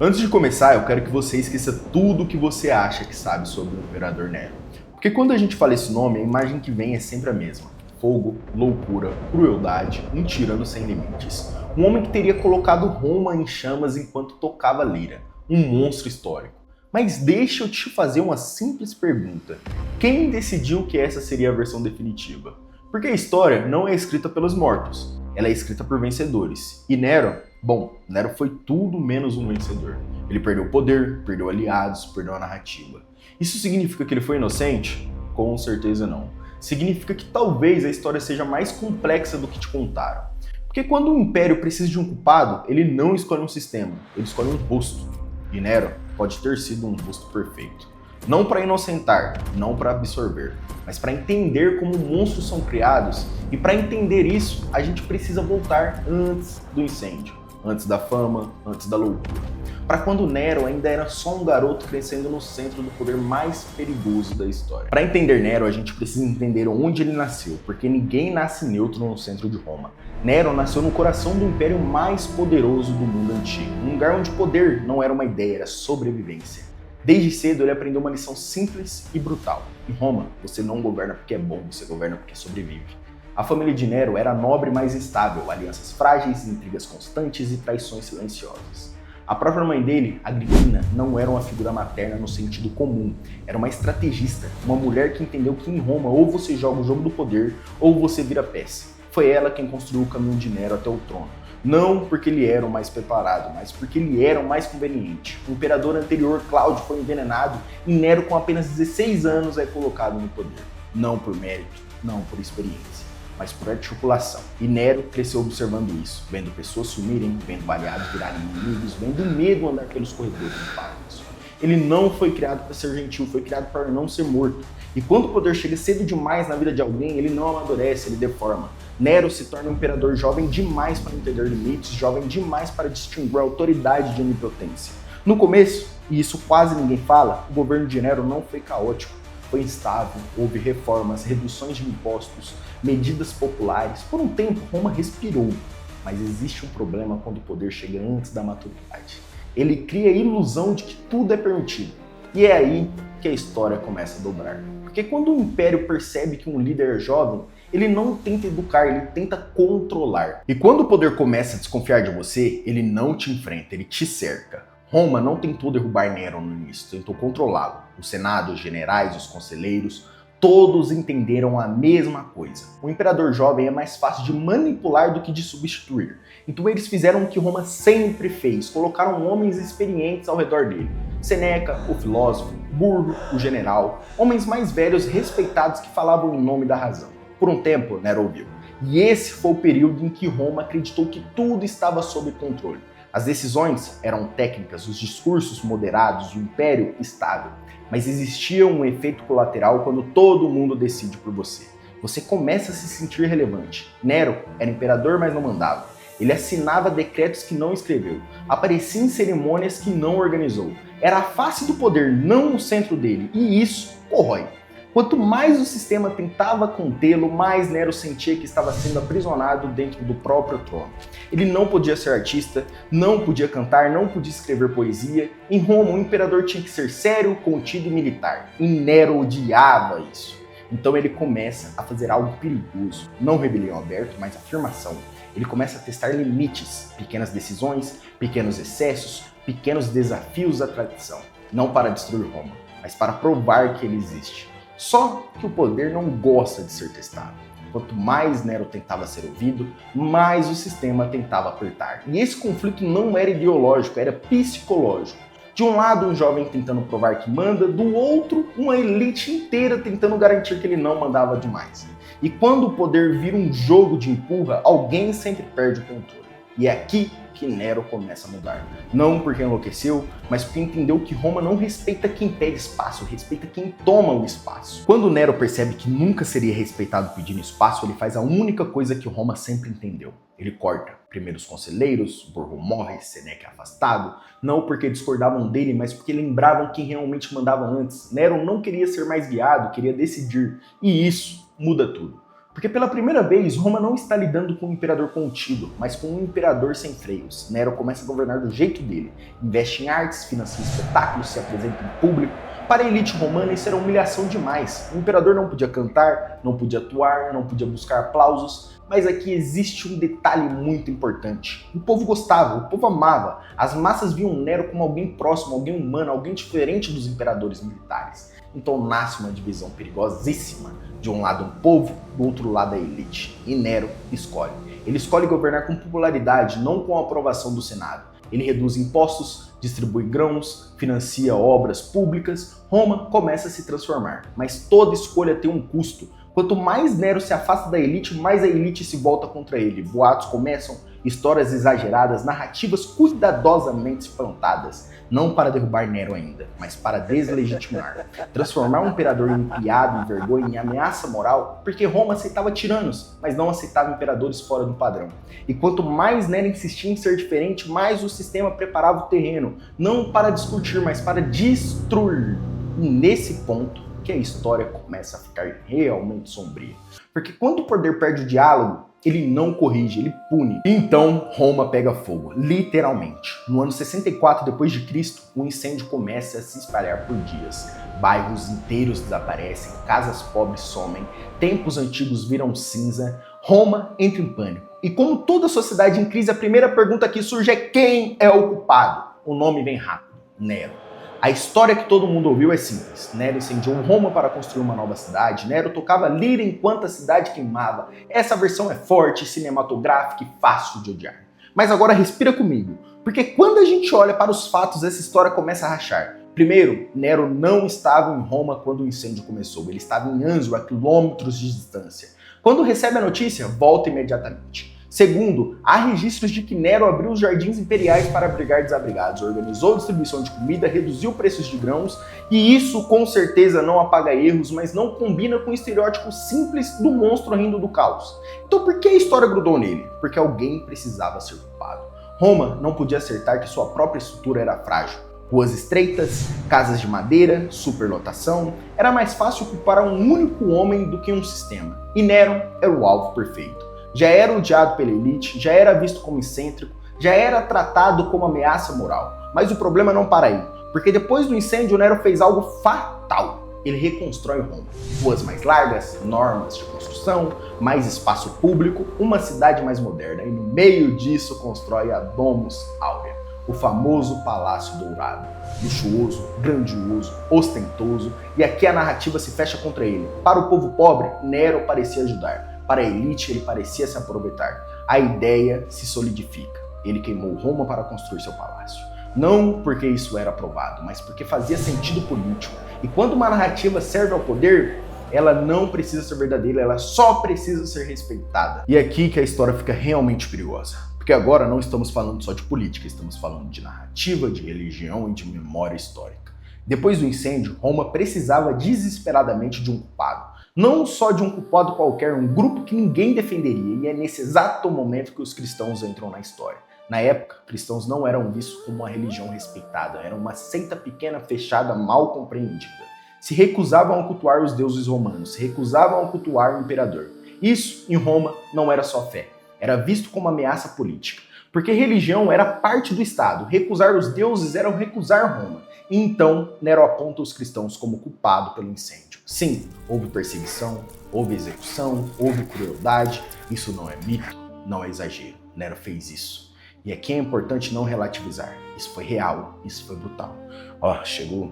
Antes de começar, eu quero que você esqueça tudo o que você acha que sabe sobre o Imperador Nero. Porque quando a gente fala esse nome, a imagem que vem é sempre a mesma. Fogo, loucura, crueldade, um tirano sem limites. Um homem que teria colocado Roma em chamas enquanto tocava lira. Um monstro histórico. Mas deixa eu te fazer uma simples pergunta. Quem decidiu que essa seria a versão definitiva? Porque a história não é escrita pelos mortos, ela é escrita por vencedores. E Nero, Nero foi tudo menos um vencedor. Ele perdeu o poder, perdeu aliados, perdeu a narrativa. Isso significa que ele foi inocente? Com certeza não. Significa que talvez a história seja mais complexa do que te contaram. Porque quando um império precisa de um culpado, ele não escolhe um sistema, ele escolhe um rosto. E Nero pode ter sido um rosto perfeito. Não para inocentar, não para absorver, mas para entender como monstros são criados. E para entender isso, a gente precisa voltar antes do incêndio, antes da fama, antes da loucura. Para quando Nero ainda era só um garoto crescendo no centro do poder mais perigoso da história. Para entender Nero, a gente precisa entender onde ele nasceu, porque ninguém nasce neutro no centro de Roma. Nero nasceu no coração do império mais poderoso do mundo antigo, um lugar onde poder não era uma ideia, era sobrevivência. Desde cedo ele aprendeu uma lição simples e brutal. Em Roma, você não governa porque é bom, você governa porque sobrevive. A família de Nero era nobre, mas instável, alianças frágeis, intrigas constantes e traições silenciosas. A própria mãe dele, Agrippina, não era uma figura materna no sentido comum. Era uma estrategista, uma mulher que entendeu que em Roma ou você joga o jogo do poder ou você vira peça. Foi ela quem construiu o caminho de Nero até o trono. Não porque ele era o mais preparado, mas porque ele era o mais conveniente. O imperador anterior, Cláudio, foi envenenado e Nero, com apenas 16 anos, é colocado no poder. Não por mérito, não por experiência, mas por articulação. E Nero cresceu observando isso, vendo pessoas sumirem, vendo aliados virarem inimigos, vendo o medo andar pelos corredores do palácio. Ele não foi criado para ser gentil, foi criado para não ser morto. E quando o poder chega cedo demais na vida de alguém, ele não amadurece, ele deforma. Nero se torna um imperador jovem demais para entender limites, jovem demais para distinguir a autoridade de onipotência. No começo, e isso quase ninguém fala, o governo de Nero não foi caótico, foi instável, houve reformas, reduções de impostos, medidas populares. Por um tempo, Roma respirou, mas existe um problema quando o poder chega antes da maturidade. Ele cria a ilusão de que tudo é permitido. E é aí que a história começa a dobrar. Porque quando o império percebe que um líder é jovem, ele não tenta educar, ele tenta controlar. E quando o poder começa a desconfiar de você, ele não te enfrenta, ele te cerca. Roma não tentou derrubar Nero no início, tentou controlá-lo. O Senado, os generais, os conselheiros, todos entenderam a mesma coisa. O imperador jovem é mais fácil de manipular do que de substituir. Então eles fizeram o que Roma sempre fez, colocaram homens experientes ao redor dele. Seneca, o filósofo, Burro, o general, homens mais velhos respeitados que falavam em nome da razão. Por um tempo, Nero ouviu. E esse foi o período em que Roma acreditou que tudo estava sob controle. As decisões eram técnicas, os discursos moderados, o império estável. Mas existia um efeito colateral quando todo mundo decide por você. Você começa a se sentir relevante. Nero era imperador, mas não mandava. Ele assinava decretos que não escreveu. Aparecia em cerimônias que não organizou. Era a face do poder, não o centro dele. E isso corrói. Quanto mais o sistema tentava contê-lo, mais Nero sentia que estava sendo aprisionado dentro do próprio trono. Ele não podia ser artista, não podia cantar, não podia escrever poesia. Em Roma, o imperador tinha que ser sério, contido e militar. E Nero odiava isso. Então ele começa a fazer algo perigoso. Não rebelião aberta, mas afirmação. Ele começa a testar limites, pequenas decisões, pequenos excessos, pequenos desafios à tradição. Não para destruir Roma, mas para provar que ele existe. Só que o poder não gosta de ser testado. Quanto mais Nero tentava ser ouvido, mais o sistema tentava apertar. E esse conflito não era ideológico, era psicológico. De um lado, um jovem tentando provar que manda, do outro, uma elite inteira tentando garantir que ele não mandava demais. E quando o poder vira um jogo de empurra, alguém sempre perde o controle. E é aqui que Nero começa a mudar. Não porque enlouqueceu, mas porque entendeu que Roma não respeita quem pede espaço, respeita quem toma o espaço. Quando Nero percebe que nunca seria respeitado pedindo espaço, ele faz a única coisa que Roma sempre entendeu. Ele corta. Primeiro os conselheiros, Burro morre, Seneca é afastado, não porque discordavam dele, mas porque lembravam quem realmente mandava antes. Nero não queria ser mais guiado, queria decidir. E isso muda tudo. Porque pela primeira vez, Roma não está lidando com um imperador contido, mas com um imperador sem freios. Nero começa a governar do jeito dele, investe em artes, financia espetáculos, se apresenta em público. Para a elite romana isso era humilhação demais. O imperador não podia cantar, não podia atuar, não podia buscar aplausos. Mas aqui existe um detalhe muito importante. O povo gostava, o povo amava. As massas viam Nero como alguém próximo, alguém humano, alguém diferente dos imperadores militares. Então nasce uma divisão perigosíssima. De um lado um povo, do outro lado a elite. E Nero escolhe. Ele escolhe governar com popularidade, não com a aprovação do Senado. Ele reduz impostos, distribui grãos, financia obras públicas. Roma começa a se transformar. Mas toda escolha tem um custo. Quanto mais Nero se afasta da elite, mais a elite se volta contra ele. Boatos começam, histórias exageradas, narrativas cuidadosamente plantadas. Não para derrubar Nero ainda, mas para deslegitimar. Transformar um imperador em piada, em vergonha, em ameaça moral, porque Roma aceitava tiranos, mas não aceitava imperadores fora do padrão. E quanto mais Nero insistia em ser diferente, mais o sistema preparava o terreno, não para discutir, mas para destruir. E nesse ponto, que a história começa a ficar realmente sombria. Porque quando o poder perde o diálogo, ele não corrige, ele pune. Então, Roma pega fogo, literalmente. No ano 64 d.C., o incêndio começa a se espalhar por dias. Bairros inteiros desaparecem, casas pobres somem, templos antigos viram cinza, Roma entra em pânico. E como toda sociedade em crise, a primeira pergunta que surge é quem é o culpado? O nome vem rápido, Nero. A história que todo mundo ouviu é simples. Nero incendiou Roma para construir uma nova cidade. Nero tocava lira enquanto a cidade queimava. Essa versão é forte, cinematográfica e fácil de odiar. Mas agora respira comigo, porque quando a gente olha para os fatos, essa história começa a rachar. Primeiro, Nero não estava em Roma quando o incêndio começou. Ele estava em Anzo, a quilômetros de distância. Quando recebe a notícia, volta imediatamente. Segundo, há registros de que Nero abriu os jardins imperiais para abrigar desabrigados, organizou a distribuição de comida, reduziu preços de grãos, e isso com certeza não apaga erros, mas não combina com o estereótipo simples do monstro rindo do caos. Então por que a história grudou nele? Porque alguém precisava ser culpado. Roma não podia acertar que sua própria estrutura era frágil. Ruas estreitas, casas de madeira, superlotação, era mais fácil culpar um único homem do que um sistema. E Nero era o alvo perfeito. Já era odiado pela elite, já era visto como excêntrico, já era tratado como ameaça moral. Mas o problema não para aí, porque depois do incêndio Nero fez algo fatal. Ele reconstrói Roma. Ruas mais largas, normas de construção, mais espaço público, uma cidade mais moderna. E no meio disso constrói a Domus Aurea, o famoso Palácio Dourado. Luxuoso, grandioso, ostentoso, e aqui a narrativa se fecha contra ele. Para o povo pobre, Nero parecia ajudar. Para a elite, ele parecia se aproveitar. A ideia se solidifica. Ele queimou Roma para construir seu palácio. Não porque isso era aprovado, mas porque fazia sentido político. E quando uma narrativa serve ao poder, ela não precisa ser verdadeira, ela só precisa ser respeitada. E é aqui que a história fica realmente perigosa. Porque agora não estamos falando só de política, estamos falando de narrativa, de religião e de memória histórica. Depois do incêndio, Roma precisava desesperadamente de um culpado. Não só de um culpado qualquer, um grupo que ninguém defenderia, e é nesse exato momento que os cristãos entram na história. Na época, cristãos não eram vistos como uma religião respeitada, era uma seita pequena, fechada, mal compreendida. Se recusavam a cultuar os deuses romanos, se recusavam a cultuar o imperador. Isso, em Roma, não era só fé, era visto como ameaça política. Porque religião era parte do Estado, recusar os deuses era recusar Roma. E então, Nero aponta os cristãos como culpado pelo incêndio. Sim, houve perseguição, houve execução, houve crueldade. Isso não é mito, não é exagero. Nero fez isso. E aqui é importante não relativizar. Isso foi real, isso foi brutal. Chegou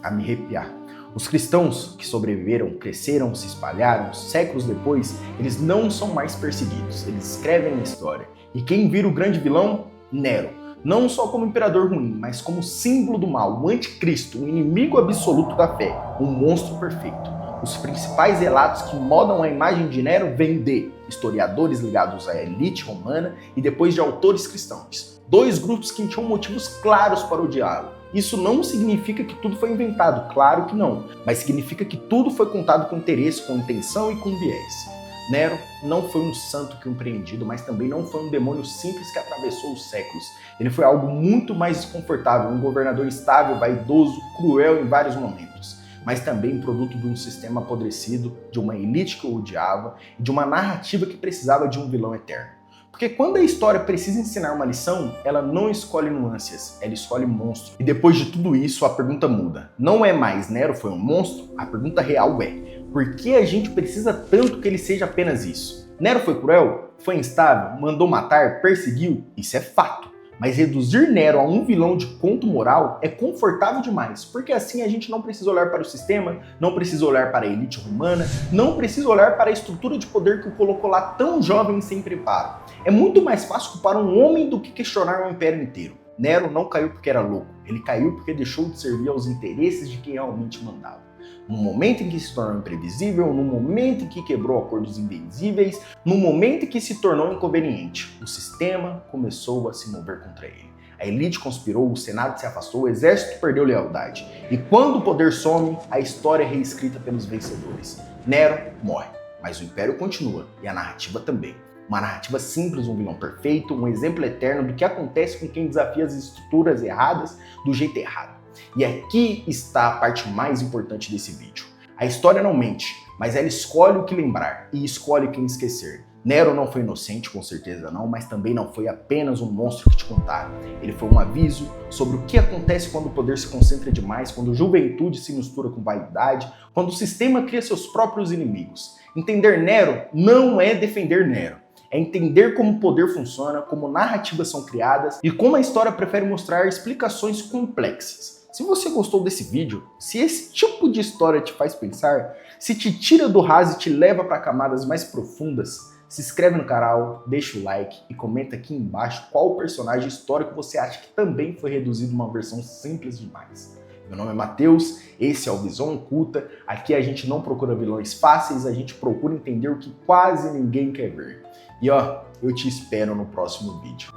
a me arrepiar. Os cristãos que sobreviveram, cresceram, se espalharam, séculos depois, eles não são mais perseguidos. Eles escrevem a história. E quem vira o grande vilão? Nero. Não só como imperador ruim, mas como símbolo do mal, o anticristo, o inimigo absoluto da fé, um monstro perfeito. Os principais relatos que modam a imagem de Nero vêm de historiadores ligados à elite romana e depois de autores cristãos. Dois grupos que tinham motivos claros para odiá-lo. Isso não significa que tudo foi inventado, claro que não, mas significa que tudo foi contado com interesse, com intenção e com viés. Nero não foi um santo compreendido, mas também não foi um demônio simples que atravessou os séculos. Ele foi algo muito mais desconfortável, um governador instável, vaidoso, cruel em vários momentos. mas também produto de um sistema apodrecido, de uma elite que o odiava e de uma narrativa que precisava de um vilão eterno. Porque quando a história precisa ensinar uma lição, ela não escolhe nuances, ela escolhe monstros. E depois de tudo isso, a pergunta muda. Não é mais Nero foi um monstro? A pergunta real é: por que a gente precisa tanto que ele seja apenas isso? Nero foi cruel? Foi instável? Mandou matar? Perseguiu? Isso é fato. Mas reduzir Nero a um vilão de conto moral é confortável demais, porque assim a gente não precisa olhar para o sistema, não precisa olhar para a elite romana, não precisa olhar para a estrutura de poder que o colocou lá tão jovem e sem preparo. É muito mais fácil culpar um homem do que questionar um império inteiro. Nero não caiu porque era louco, ele caiu porque deixou de servir aos interesses de quem realmente mandava. No momento em que se tornou imprevisível, no momento em que quebrou acordos invencíveis, no momento em que se tornou inconveniente, o sistema começou a se mover contra ele. A elite conspirou, o Senado se afastou, o exército perdeu lealdade. E quando o poder some, a história é reescrita pelos vencedores. Nero morre, mas o império continua, e a narrativa também. Uma narrativa simples, um vilão perfeito, um exemplo eterno do que acontece com quem desafia as estruturas erradas do jeito errado. E aqui está a parte mais importante desse vídeo. A história não mente, mas ela escolhe o que lembrar e escolhe quem esquecer. Nero não foi inocente, com certeza não, mas também não foi apenas um monstro que te contaram. Ele foi um aviso sobre o que acontece quando o poder se concentra demais, quando a juventude se mistura com vaidade, quando o sistema cria seus próprios inimigos. Entender Nero não é defender Nero. É entender como o poder funciona, como narrativas são criadas e como a história prefere mostrar explicações complexas. Se você gostou desse vídeo, se esse tipo de história te faz pensar, se te tira do raso e te leva para camadas mais profundas, se inscreve no canal, deixa o like e comenta aqui embaixo qual personagem histórico você acha que também foi reduzido a uma versão simples demais. Meu nome é Matheus, esse é o Visão Oculta. Aqui a gente não procura vilões fáceis, a gente procura entender o que quase ninguém quer ver. E ó, eu te espero no próximo vídeo.